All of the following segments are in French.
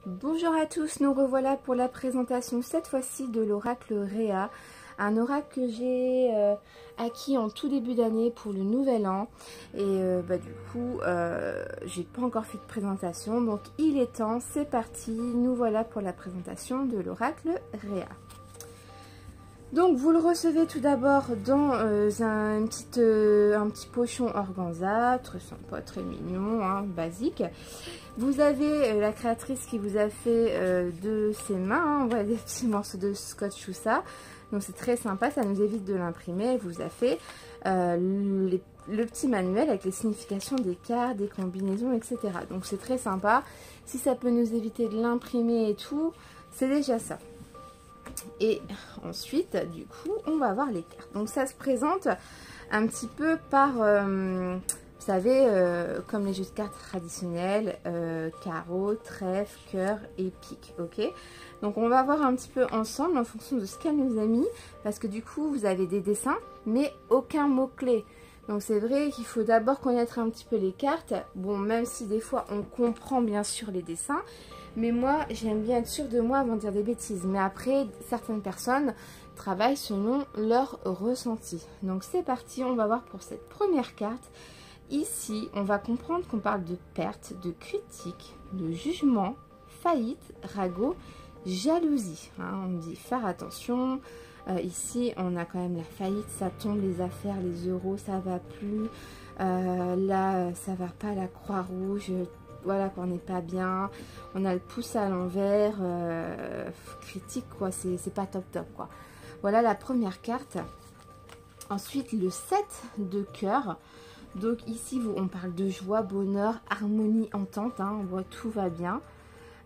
Bonjour à tous, nous revoilà pour la présentation cette fois-ci de l'oracle Réa, un oracle que j'ai acquis en tout début d'année pour le nouvel an et du coup j'ai pas encore fait de présentation, donc il est temps, c'est parti, nous voilà pour la présentation de l'oracle Réa. Donc vous le recevez tout d'abord dans un petit pochon organza, très sympa, très mignon, hein, basique. Vous avez la créatrice qui vous a fait de ses mains, hein, on voit des petits morceaux de scotch ou ça. Donc c'est très sympa, ça nous évite de l'imprimer. Elle vous a fait le petit manuel avec les significations des cartes, des combinaisons, etc. Donc c'est très sympa. Si ça peut nous éviter de l'imprimer et tout, c'est déjà ça. Et ensuite, du coup, on va voir les cartes. Donc ça se présente un petit peu par, vous savez, comme les jeux de cartes traditionnels, carreau, trèfle, cœur et pique, ok? Donc on va voir un petit peu ensemble en fonction de ce qu'elle nous a mis, parce que du coup, vous avez des dessins, mais aucun mot-clé. Donc c'est vrai qu'il faut d'abord connaître un petit peu les cartes. Bon, même si des fois on comprend bien sûr les dessins, mais moi j'aime bien être sûre de moi avant de dire des bêtises. Mais après, certaines personnes travaillent selon leur ressenti. Donc c'est parti, on va voir pour cette première carte. Ici, on va comprendre qu'on parle de perte, de critique, de jugement, faillite, ragot, jalousie. Hein, on dit faire attention. Ici, on a quand même la faillite, ça tombe, les affaires, les euros, ça va plus. Là, ça va pas, la Croix-Rouge, voilà, qu'on n'est pas bien. On a le pouce à l'envers, critique, quoi, c'est pas top top, quoi. Voilà la première carte. Ensuite, le 7 de cœur. Donc ici, on parle de joie, bonheur, harmonie, entente, hein, on voit tout va bien.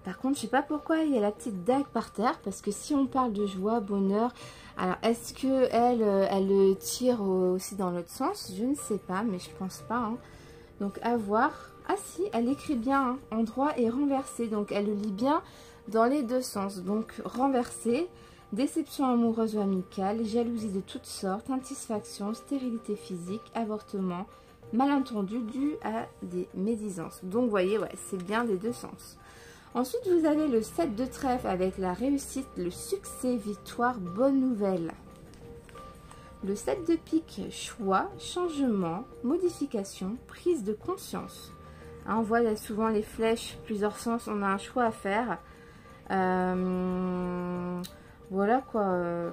Par contre, je sais pas pourquoi il y a la petite dague par terre, parce que si on parle de joie, bonheur, alors est-ce que elle tire aussi dans l'autre sens? Je ne sais pas, mais je pense pas. Hein. Donc à voir. Ah si, elle écrit bien, hein, endroit et renversé, donc elle le lit bien dans les deux sens. Donc renversé, déception amoureuse ou amicale, jalousie de toutes sortes, insatisfaction, stérilité physique, avortement, malentendu dû à des médisances. Donc vous voyez, ouais, c'est bien des deux sens. Ensuite, vous avez le 7 de trèfle avec la réussite, le succès, victoire, bonne nouvelle. Le 7 de pique, choix, changement, modification, prise de conscience. Hein, on voit là souvent les flèches, plusieurs sens, on a un choix à faire. Voilà quoi.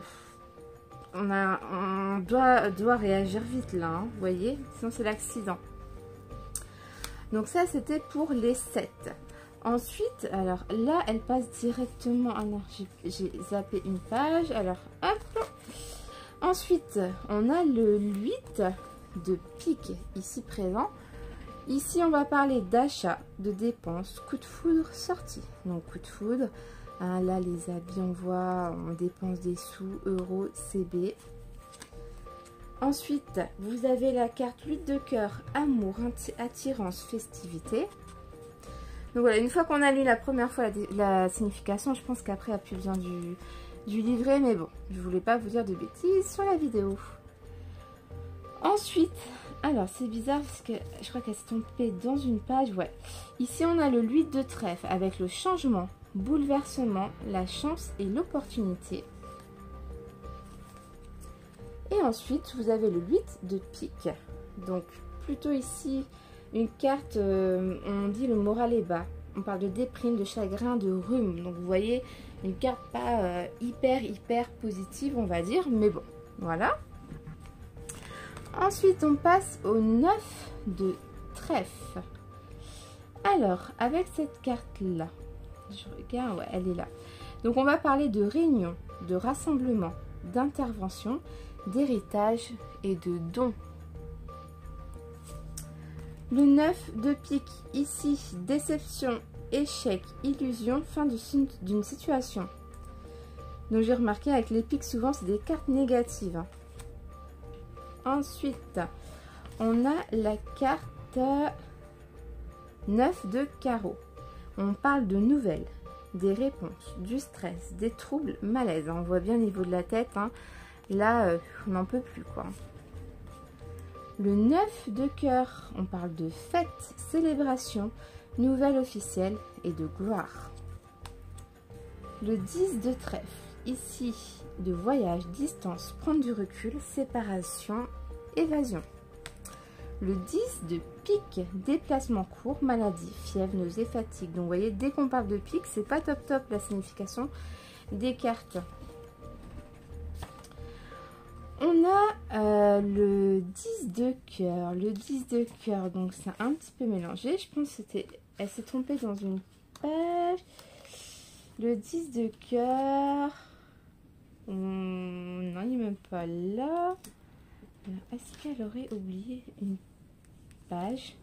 On doit réagir vite là, hein, vous voyez, sinon c'est l'accident. Donc ça, c'était pour les 7. Ensuite, alors là, elle passe directement... Ah non, j'ai zappé une page. Alors, hop. Ensuite, on a le 8 de pique ici présent. Ici, on va parler d'achat, de dépenses, coup de foudre, sortie. Donc, coup de foudre. Hein, là, les habits, on voit, on dépense des sous, euros, CB. Ensuite, vous avez la carte 8 de cœur, amour, attirance, festivité. Donc voilà, une fois qu'on a lu la première fois la signification, je pense qu'après, il n'y a plus besoin du livret. Mais bon, je ne voulais pas vous dire de bêtises sur la vidéo. Ensuite, alors c'est bizarre parce que je crois qu'elle s'est tombée dans une page. Ouais. Ici, on a le 8 de trèfle avec le changement, bouleversement, la chance et l'opportunité. Et ensuite, vous avez le 8 de pique. Donc, plutôt ici... Une carte, on dit le moral est bas. On parle de déprime, de chagrin, de rhume. Donc vous voyez, une carte pas hyper positive, on va dire. Mais bon, voilà. Ensuite, on passe au 9 de trèfle. Alors, avec cette carte-là, je regarde, ouais, elle est là. Donc on va parler de réunion, de rassemblement, d'intervention, d'héritage et de don. Le 9 de pique, ici, déception, échec, illusion, fin d'une situation. Donc j'ai remarqué avec les piques, souvent c'est des cartes négatives. Ensuite, on a la carte 9 de carreau. On parle de nouvelles, des réponses, du stress, des troubles, malaise. On voit bien au niveau de la tête, hein. Là, on n'en peut plus quoi. Le 9 de cœur, on parle de fête, célébration, nouvelle officielle et de gloire. Le 10 de trèfle, ici, de voyage, distance, prendre du recul, séparation, évasion. Le 10 de pique, déplacement court, maladie, fièvre, nausée, fatigue. Donc vous voyez, dès qu'on parle de pique, c'est pas top top la signification des cartes. On a le 10 de cœur. Le 10 de cœur, donc c'est un petit peu mélangé. Je pense que c'était... Elle s'est trompée dans une page. Le 10 de cœur... non, il n'est même pas là. Est-ce qu'elle aurait oublié une page?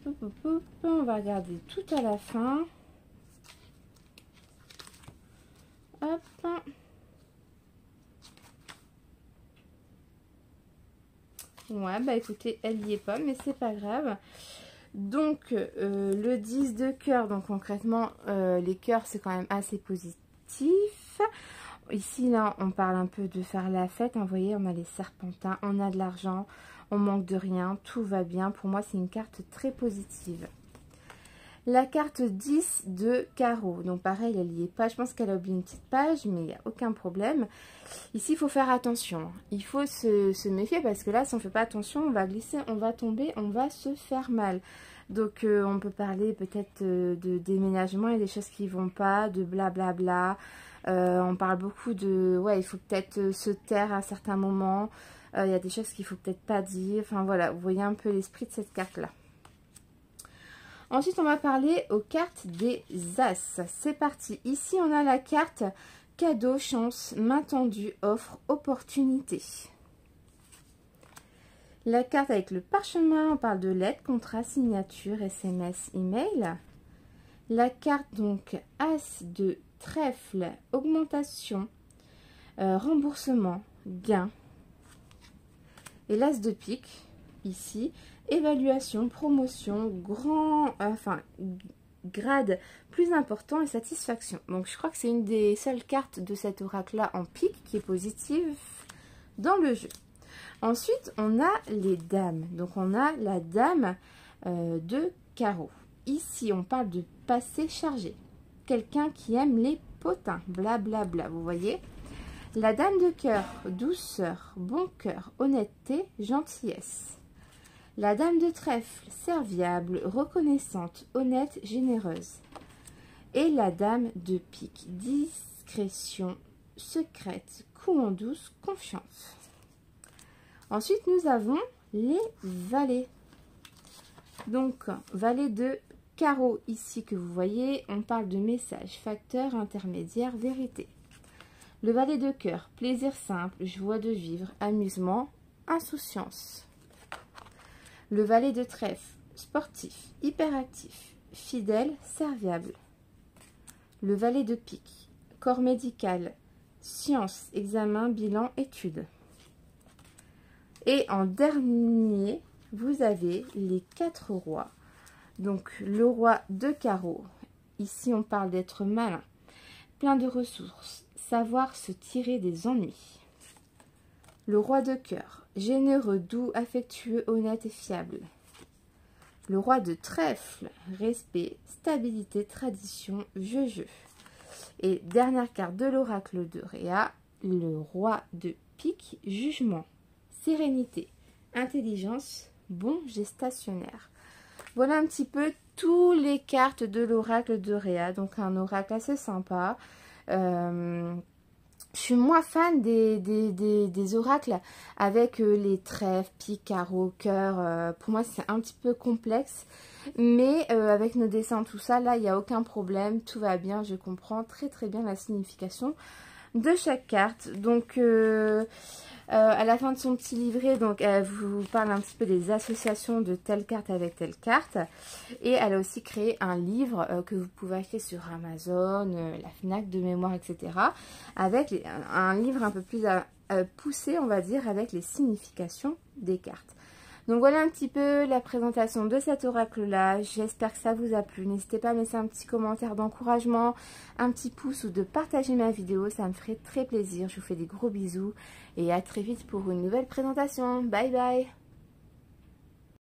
On va regarder tout à la fin. Hop. Ouais, bah écoutez, elle n'y est pas, mais c'est pas grave. Donc, le 10 de cœur, donc concrètement, les cœurs, c'est quand même assez positif. Ici, là, on parle un peu de faire la fête. Hein, vous voyez, on a les serpentins, on a de l'argent, on manque de rien, tout va bien. Pour moi, c'est une carte très positive. La carte 10 de carreau. Donc, pareil, elle n'y est pas. Je pense qu'elle a oublié une petite page, mais il n'y a aucun problème. Ici, il faut faire attention. Il faut se méfier parce que là, si on ne fait pas attention, on va glisser, on va tomber, on va se faire mal. Donc, on peut parler peut-être de déménagement et des choses qui ne vont pas, de blablabla. On parle beaucoup de... Ouais, il faut peut-être se taire à certains moments. Il y a des choses qu'il ne faut peut-être pas dire. Enfin, voilà, vous voyez un peu l'esprit de cette carte-là. Ensuite, on va parler aux cartes des As. C'est parti. Ici, on a la carte cadeau, chance, main tendue, offre, opportunité. La carte avec le parchemin, on parle de lettres, contrat, signature, SMS, email. La carte donc As de trèfle, augmentation, remboursement, gain. Et l'As de pique, ici, évaluation, promotion, grade plus important et satisfaction. Donc je crois que c'est une des seules cartes de cet oracle-là en pique qui est positive dans le jeu. Ensuite, on a les dames. Donc on a la dame de carreau. Ici, on parle de passé chargé. Quelqu'un qui aime les potins, blablabla, vous voyez. La dame de cœur, douceur, bon cœur, honnêteté, gentillesse. La dame de trèfle, serviable, reconnaissante, honnête, généreuse. Et la dame de pique, discrétion, secrète, coup en douce, confiance. Ensuite, nous avons les valets. Donc, valet de carreau ici que vous voyez, on parle de message, facteur, intermédiaire, vérité. Le valet de cœur, plaisir simple, joie de vivre, amusement, insouciance. Le valet de trèfle, sportif, hyperactif, fidèle, serviable. Le valet de pique, corps médical, science, examen, bilan, études. Et en dernier, vous avez les 4 rois. Donc le roi de carreau, ici on parle d'être malin, plein de ressources, savoir se tirer des ennuis. Le roi de cœur, généreux, doux, affectueux, honnête et fiable. Le roi de trèfle, respect, stabilité, tradition, vieux jeu. Et dernière carte de l'oracle de Réa, le roi de pique, jugement, sérénité, intelligence, bon gestationnaire. Voilà un petit peu tous les cartes de l'oracle de Réa. Donc un oracle assez sympa. Je suis moins fan des oracles avec les trèfles, pique, carreau, cœur. Pour moi, c'est un petit peu complexe. Mais avec nos dessins, tout ça, là, il n'y a aucun problème. Tout va bien. Je comprends très très bien la signification de chaque carte. Donc, à la fin de son petit livret, donc, elle vous parle un petit peu des associations de telle carte avec telle carte. Et elle a aussi créé un livre que vous pouvez acheter sur Amazon, la Fnac de mémoire, etc. Avec un livre un peu plus poussé, on va dire, avec les significations des cartes. Donc voilà un petit peu la présentation de cet oracle-là. J'espère que ça vous a plu. N'hésitez pas à me laisser un petit commentaire d'encouragement, un petit pouce ou de partager ma vidéo. Ça me ferait très plaisir. Je vous fais des gros bisous et à très vite pour une nouvelle présentation. Bye bye!